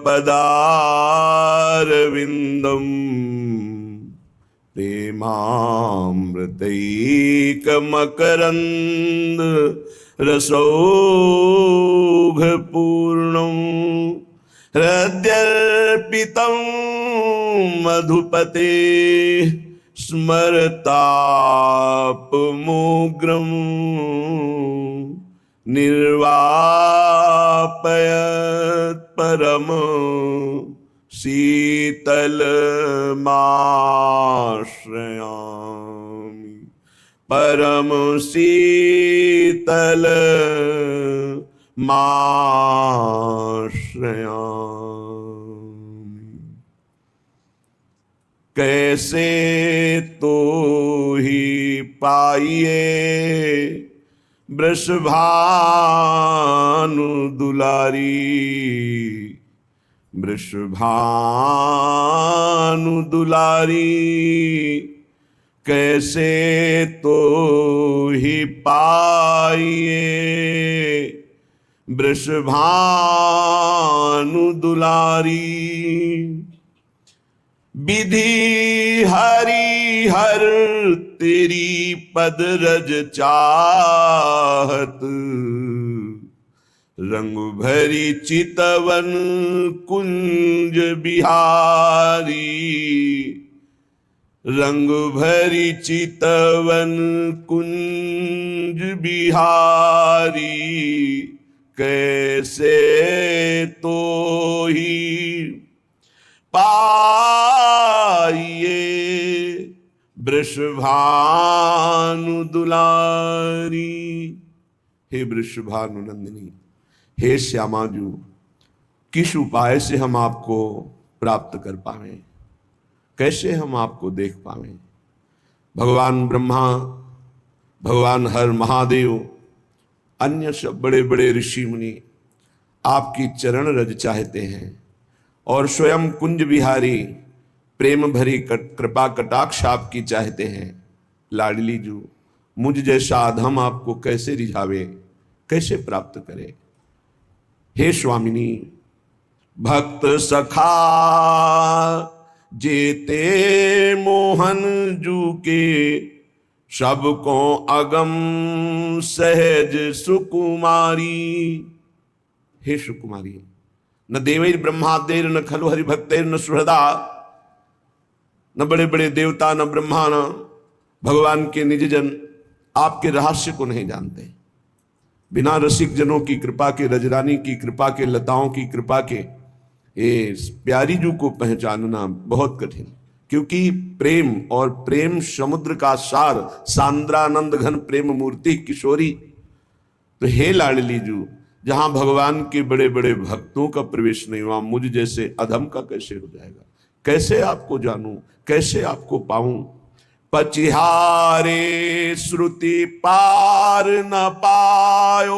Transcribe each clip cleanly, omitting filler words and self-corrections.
पदारविन्दम् प्रेमामृतैकमकरन्द रसौघपूर्णम् हृद्यर्पितं मधुपते स्मरतापमुग्रम् निर्वापयत् परम शीतलमाश्रयामि परम शीतलमाश्रयामि। कैसे तो ही पाइए वृषभानु दुलारी वृषभानु दुलारी कैसे तो ही पाइए वृषभानु दुलारी। विधि हरि हर तेरी पद रज चाहत रंग भरी चितवन कुंज बिहारी रंग भरी चितवन कुंज बिहारी कैसे तो ही पाइए वृषभानु दुलारी। हे वृषभानु नंदिनी, हे श्यामाजू, किस उपाय से हम आपको प्राप्त कर पावें, कैसे हम आपको देख पावें। भगवान ब्रह्मा, भगवान हर महादेव, अन्य सब बड़े बड़े ऋषि मुनि आपकी चरण रज चाहते हैं और स्वयं कुंज बिहारी प्रेम भरी कृपा कटाक्ष आपकी चाहते हैं। लाडली जू, मुझ जैसा अधम आपको कैसे रिझावे, कैसे प्राप्त करे। हे स्वामिनी, भक्त सखा जेते मोहन जू के सबको अगम सहज सुकुमारी। हे सुकुमारी, न देवैर ब्रह्मादेर न खलु हरि भक्तेर न सुहृदा, न बड़े बड़े देवता न ब्रह्मा न भगवान के निज जन आपके रहस्य को नहीं जानते। बिना रसिक जनों की कृपा के, रजरानी की कृपा के, लताओं की कृपा के इस प्यारी जू को पहचानना बहुत कठिन, क्योंकि प्रेम और प्रेम समुद्र का सार, सांद्रानंद घन प्रेम मूर्ति किशोरी। तो हे लाडली जू, जहां भगवान के बड़े बड़े भक्तों का प्रवेश नहीं हुआ, मुझ जैसे अधम का कैसे हो जाएगा। कैसे आपको जानूं, कैसे आपको पाऊं। पचिहारे श्रुति पार न पायो,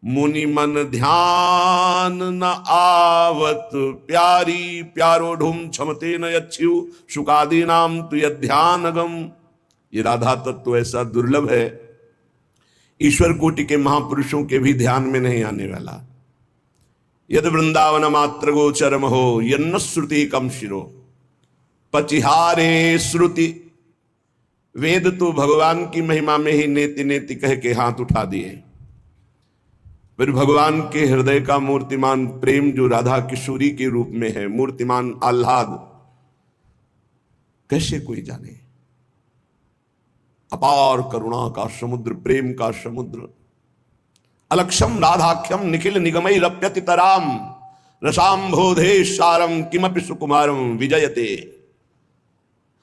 मुनि मन ध्यान न आवत प्यारी। प्यारो ढूम क्षमते न यच्छ्यु सुकादि नाम तु यध्यानगम। ये राधा तत्व ऐसा दुर्लभ है, ईश्वर कोटि के महापुरुषों के भी ध्यान में नहीं आने वाला। यद वृंदावन मात्र गोचरम हो यन्न श्रुति कम शिरो। पचिहारे श्रुति, वेद तो भगवान की महिमा में ही नेति नेति कह के हाथ उठा दिए, फिर भगवान के हृदय का मूर्तिमान प्रेम जो राधा किशोरी के रूप में है, मूर्तिमान आह्लाद, कैसे कोई जाने। अपार करुणा का समुद्र, प्रेम का समुद्र। अलक्षम राधाख्यम निखिल निगमई रप्यतितराम रसाम्भोधे सारम किमपि सुकुमारम विजयते।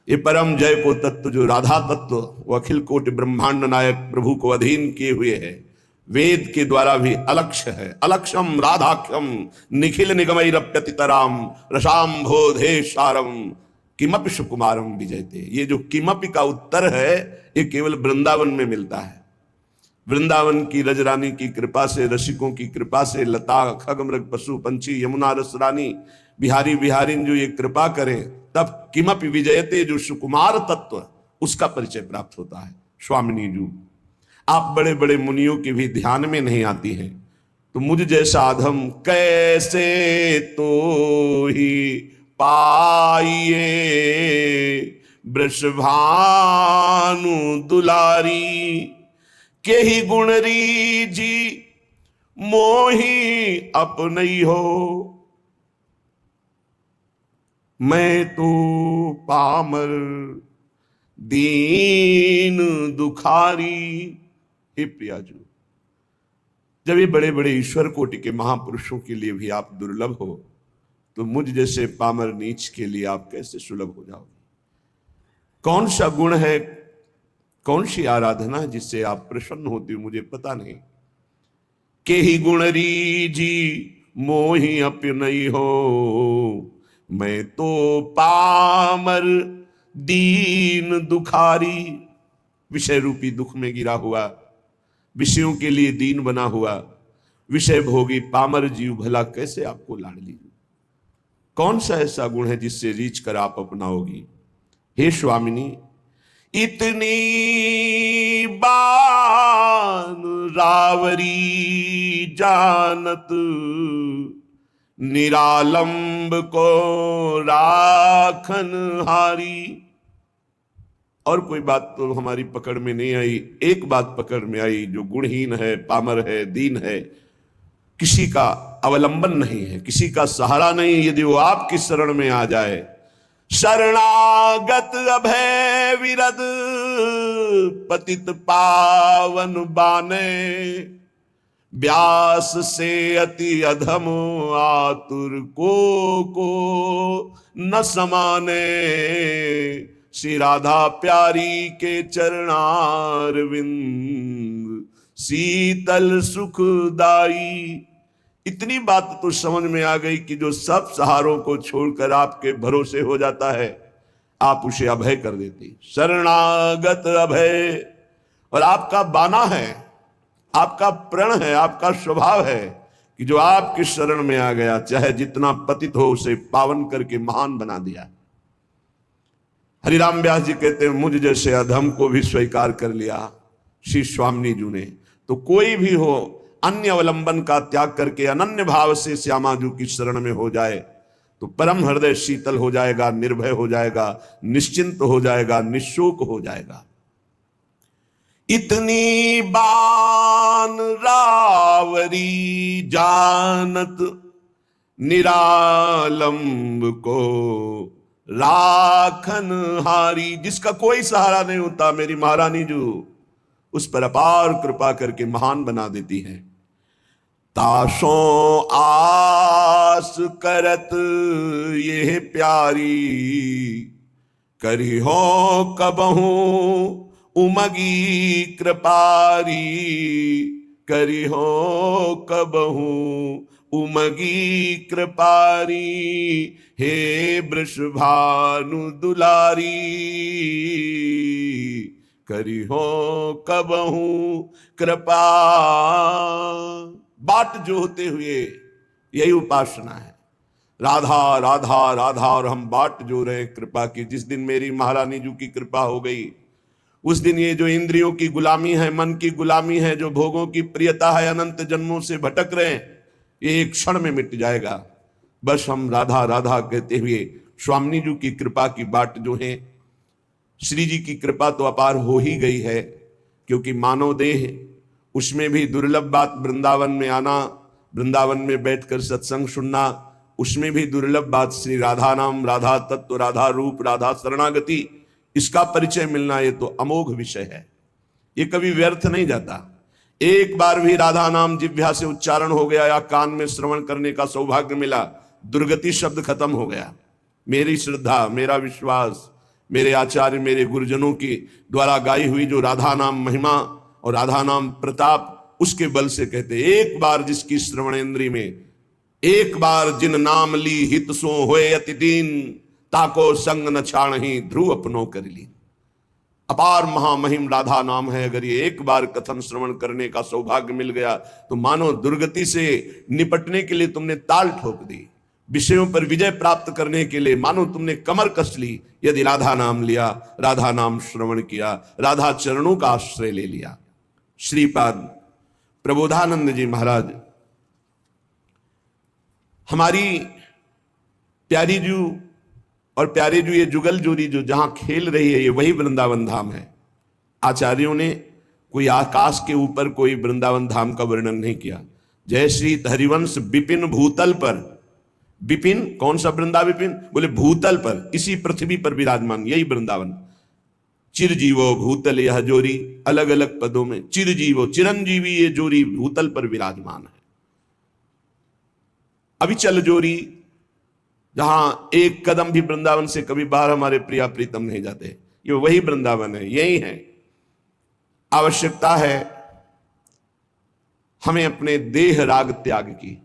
ये परम जय को तत्व जो राधा तत्व, वो अखिल कोटि ब्रह्मांड नायक प्रभु को अधीन किए हुए है, वेद के द्वारा भी अलक्ष्य है। अलक्षम राधाख्यम निखिल निगमई रप्यतितराम रसाम्भोधे सारम किमपि सुकुमारम विजयते। ये जो किमपि का उत्तर है, ये केवल वृंदावन में मिलता है। वृंदावन की रजरानी की कृपा से, रसिकों की कृपा से, लता खग मृग पशु पंछी यमुना रस रानी बिहारी बिहारिन जो ये कृपा करें, तब किमपि विजयते, जो सुकुमार तत्व, उसका परिचय प्राप्त होता है। स्वामिनी जू, आप बड़े बड़े मुनियों के भी ध्यान में नहीं आती हैं, तो मुझ जैसा अधम कैसे तो ही पाइए, वृषभानु दुलारी, के ही गुण रीझी मोही अपनई हो, मैं तो पामर दीन दुखारी। हे प्रियाजू, जब ये बड़े बड़े ईश्वर कोटि के महापुरुषों के लिए भी आप दुर्लभ हो, तो मुझ जैसे पामर नीच के लिए आप कैसे सुलभ हो जाओगे? कौन सा गुण है, कौन सी आराधना है जिससे आप प्रसन्न होती हो, मुझे पता नहीं। के ही गुण रीझी मोहि अपनई हो, मैं तो पामर दीन दुखारी। विषय रूपी दुख में गिरा हुआ, विषयों के लिए दीन बना हुआ, विषय भोगी पामर जीव भला कैसे आपको लाड़ लीजिए? कौन सा ऐसा गुण है जिससे रीझ कर आप अपनाओगी? हे स्वामिनी, इतनी बान रावरी जानत, निरालंब को राखन हारी। और कोई बात तो हमारी पकड़ में नहीं आई, एक बात पकड़ में आई, जो गुणहीन है, पामर है, दीन है, किसी का अवलंबन नहीं है, किसी का सहारा नहीं, यदि वो आपकी शरण में आ जाए। शरणागत अभय विरद पतित पावन बाने, व्यास से अति अधम आतुर को न समाने। श्री राधा प्यारी के चरणारविंद शीतल सुखदाई। इतनी बात तो समझ में आ गई कि जो सब सहारों को छोड़कर आपके भरोसे हो जाता है, आप उसे अभय कर देती। शरणागत अभय, और आपका बाना है, आपका प्रण है, आपका स्वभाव है कि जो आपकी शरण में आ गया, चाहे जितना पतित हो, उसे पावन करके महान बना दिया। हरिराम व्यास जी कहते हैं, मुझ जैसे अधम को भी स्वीकार कर लिया श्री स्वामिनी जी ने। तो कोई भी हो, अन्य अवलंबन का त्याग करके अनन्य भाव से श्यामा जी की शरण में हो जाए, तो परम हृदय शीतल हो जाएगा, निर्भय हो जाएगा, निश्चिंत हो जाएगा, निशोक हो जाएगा। इतनी बान रावरी जानत, निरालंब को राखन हारी। जिसका कोई सहारा नहीं होता, मेरी महारानी जो उस पर अपार कृपा करके महान बना देती है। तासों आस करत ये प्यारी, करी हो कबहू उमगी कृपारी, करी हो कबहू उमगी कृपारी। हे वृषभानु दुलारी, करी हो कबहू कृपा। बाट जो होते हुए यही उपासना है, राधा राधा राधा, और हम बाट जो रहे कृपा की। जिस दिन मेरी महारानी जी की कृपा हो गई, उस दिन ये जो इंद्रियों की गुलामी है, मन की गुलामी है, जो भोगों की प्रियता है, अनंत जन्मों से भटक रहे हैं, ये एक क्षण में मिट जाएगा। बस हम राधा राधा कहते हुए स्वामिनी जी की कृपा की बाट जो है, श्री जी की कृपा तो अपार हो ही गई है, क्योंकि मानव देह, उसमें भी दुर्लभ बात वृंदावन में आना, वृंदावन में बैठकर सत्संग सुनना, उसमें भी दुर्लभ बात श्री राधा नाम, राधा तत्व, राधा रूप, राधा शरणागति, इसका परिचय मिलना, ये तो अमोघ विषय है, ये कभी व्यर्थ नहीं जाता। एक बार भी राधा नाम जिह्वा से उच्चारण हो गया या कान में श्रवण करने का सौभाग्य मिला, दुर्गति शब्द खत्म हो गया। मेरी श्रद्धा, मेरा विश्वास, मेरे आचार्य, मेरे गुरुजनों की द्वारा गाई हुई जो राधा नाम महिमा और राधा नाम प्रताप, उसके बल से कहते, एक बार जिसकी श्रवणेन्द्री में, एक बार जिन नाम ली हित सो होए अति दीन, ताको संग न छाणहि ध्रुव अपनो कर ली। अपार महामहिम राधा नाम है। अगर ये एक बार कथन श्रवण करने का सौभाग्य मिल गया, तो मानो दुर्गति से निपटने के लिए तुमने ताल ठोक दी, विषयों पर विजय प्राप्त करने के लिए मानो तुमने कमर कस ली, यदि राधा नाम लिया, राधा नाम श्रवण किया, राधा चरणों का आश्रय ले लिया। श्रीपाद प्रबोधानंद जी महाराज हमारी प्यारी जू और प्यारे जू, ये जुगल जोड़ी जो जहां खेल रही है, ये वही वृंदावन धाम है। आचार्यों ने कोई आकाश के ऊपर कोई वृंदावन धाम का वर्णन नहीं किया। जय श्री हरिवंश विपिन भूतल पर, विपिन कौन सा वृंदा विपिन, बोले भूतल पर, इसी पृथ्वी पर विराजमान, यही वृंदावन। चिरजीवो भूतल यह जोरी, अलग अलग पदों में चिरजीवो, चिरंजीवी ये जोरी भूतल पर विराजमान है। अविचल जोरी, जहां एक कदम भी वृंदावन से कभी बाहर हमारे प्रिया प्रीतम नहीं जाते, ये वही वृंदावन है, यही है। आवश्यकता है हमें अपने देह राग त्याग की।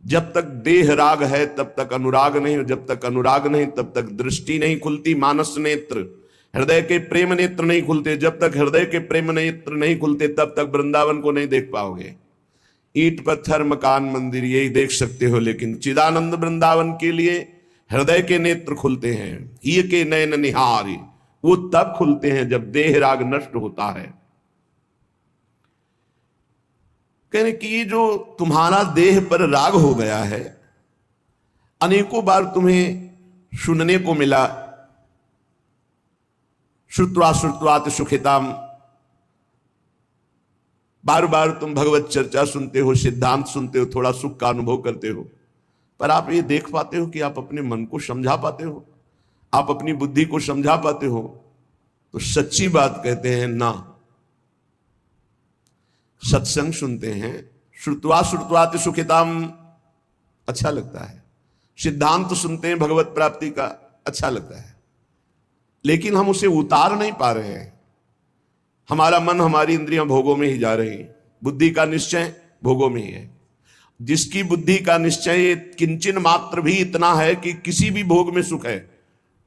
जब तक देह राग है तब तक अनुराग नहीं, और जब तक अनुराग नहीं तब तक दृष्टि नहीं खुलती, मानस नेत्र, हृदय के प्रेम नेत्र नहीं खुलते। जब तक हृदय के प्रेम नेत्र नहीं खुलते तब तक वृंदावन को नहीं देख पाओगे। ईंट पत्थर मकान मंदिर यही देख सकते हो, लेकिन चिदानंद वृंदावन के लिए हृदय के नेत्र खुलते हैं। ये के नयन निहारी, वो तब खुलते हैं जब देह राग नष्ट होता है। कहने कि जो तुम्हारा देह पर राग हो गया है, अनेकों बार तुम्हें सुनने को मिला, श्रुत्वा श्रुत्वात सुखिताम, बार बार तुम भगवत चर्चा सुनते हो, सिद्धांत सुनते हो, थोड़ा सुख का अनुभव करते हो, पर आप ये देख पाते हो कि आप अपने मन को समझा पाते हो, आप अपनी बुद्धि को समझा पाते हो? तो सच्ची बात कहते हैं ना। सत्संग सुनते हैं, श्रुत्वा श्रुत्वात सुखिताम, अच्छा लगता है। सिद्धांत सुनते हैं भगवत प्राप्ति का, अच्छा लगता है, लेकिन हम उसे उतार नहीं पा रहे हैं। हमारा मन, हमारी इंद्रियां भोगों में ही जा रही हैं। बुद्धि का निश्चय भोगों में ही है। जिसकी बुद्धि का निश्चय किंचन मात्र भी इतना है कि किसी भी भोग में सुख है,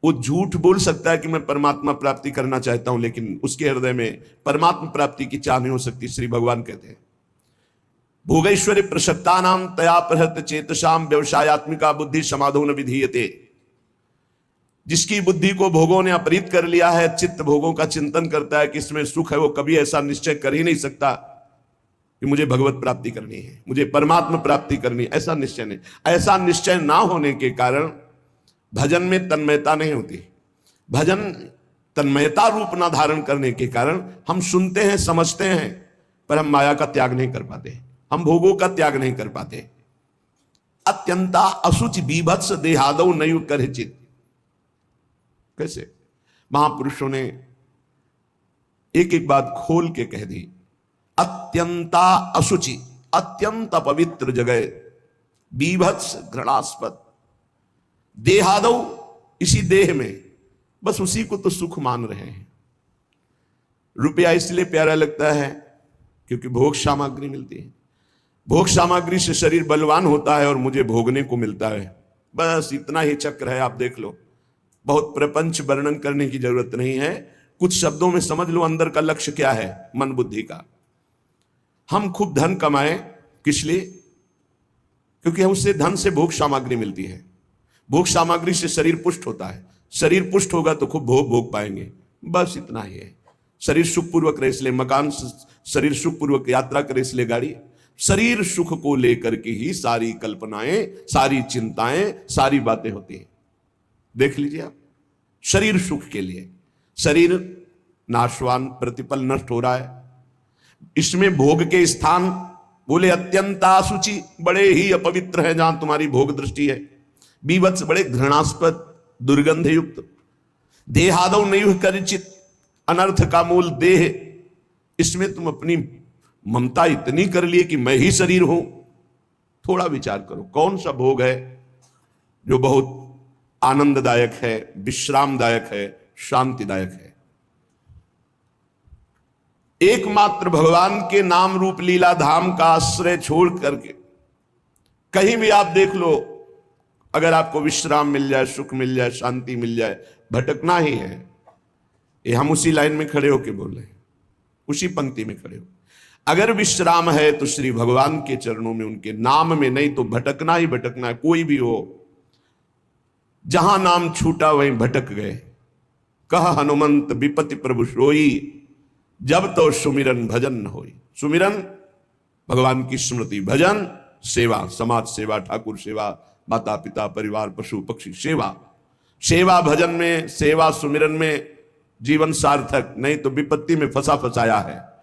वो झूठ बोल सकता है कि मैं परमात्मा प्राप्ति करना चाहता हूं, लेकिन उसके हृदय में परमात्मा प्राप्ति की चाह नहीं हो सकती। श्री भगवान कहते हैं, भोगैश्वर्य प्रसक्ता नाम तया प्रहत चेतसाम व्यवसायत्मिका बुद्धि समाधो न विधीयते। जिसकी बुद्धि को भोगों ने अपहृत कर लिया है, चित्त भोगों का चिंतन करता है कि इसमें सुख है, वो कभी ऐसा निश्चय कर ही नहीं सकता कि मुझे भगवत प्राप्ति करनी है, मुझे परमात्मा प्राप्ति करनी है। ऐसा निश्चय नहीं। ऐसा निश्चय ना होने के कारण भजन में तन्मयता नहीं होती। भजन तन्मयता रूप ना धारण करने के कारण हम सुनते हैं, समझते हैं, पर हम माया का त्याग नहीं कर पाते, हम भोगों का त्याग नहीं कर पाते। अत्यंता असुच बीभत्स देहादौ नयु करचित। कैसे? महापुरुषों ने एक एक बात खोल के कह दी। अत्यंता असुचि, अत्यंत पवित्र जगह, बीभत्स घृणास्पद, देहादौ, इसी देह में, बस उसी को तो सुख मान रहे हैं। रुपया इसलिए प्यारा लगता है क्योंकि भोग सामग्री मिलती है। भोग सामग्री से शरीर बलवान होता है और मुझे भोगने को मिलता है। बस इतना ही चक्र है। आप देख लो, बहुत प्रपंच वर्णन करने की जरूरत नहीं है, कुछ शब्दों में समझ लो अंदर का लक्ष्य क्या है मन बुद्धि का। हम खूब धन कमाएं, किस लिए? क्योंकि उससे धन से भोग सामग्री मिलती है, भोग सामग्री से शरीर पुष्ट होता है, शरीर पुष्ट होगा तो खूब भोग भोग पाएंगे। बस इतना ही है। शरीर सुखपूर्वक रहे इसलिए मकान, शरीर सुखपूर्वक यात्रा करे इसलिए गाड़ी। शरीर सुख को लेकर के ही सारी कल्पनाएं, सारी चिंताएं, सारी बातें होती हैं। देख लीजिए आप, शरीर सुख के लिए। शरीर नाशवान, प्रतिपल नष्ट हो रहा है। इसमें भोग के स्थान बोले अत्यंत असुचि, बड़े ही अपवित्र है जहां तुम्हारी भोग दृष्टि है। बीभत्स, बड़े घृणास्पद, दुर्गंध युक्त। देहादौ नैव करचित, अनर्थ का मूल देह। इसमें तुम अपनी ममता इतनी कर लिए कि मैं ही शरीर हूं। थोड़ा विचार करो, कौन सा भोग है जो बहुत आनंददायक है, विश्रामदायक है, शांतिदायक है? एकमात्र भगवान के नाम रूप लीला धाम का आश्रय छोड़ करके कहीं भी आप देख लो, अगर आपको विश्राम मिल जाए, सुख मिल जाए, शांति मिल जाए, भटकना ही है। ये हम उसी लाइन में खड़े होके बोल रहे हैं, उसी पंक्ति में खड़े हो। अगर विश्राम है तो श्री भगवान के चरणों में, उनके नाम में, नहीं तो भटकना ही भटकना है। कोई भी हो, जहां नाम छूटा वहीं भटक गए। कह हनुमंत विपति प्रभु सोई, जब तो सुमिरन भजन न होई। सुमिरन भगवान की स्मृति, भजन सेवा, समाज सेवा, ठाकुर सेवा, माता पिता परिवार पशु पक्षी सेवा, सेवा भजन में, सेवा सुमिरन में जीवन सार्थक, नहीं तो विपत्ति में फंसा फंसाया है।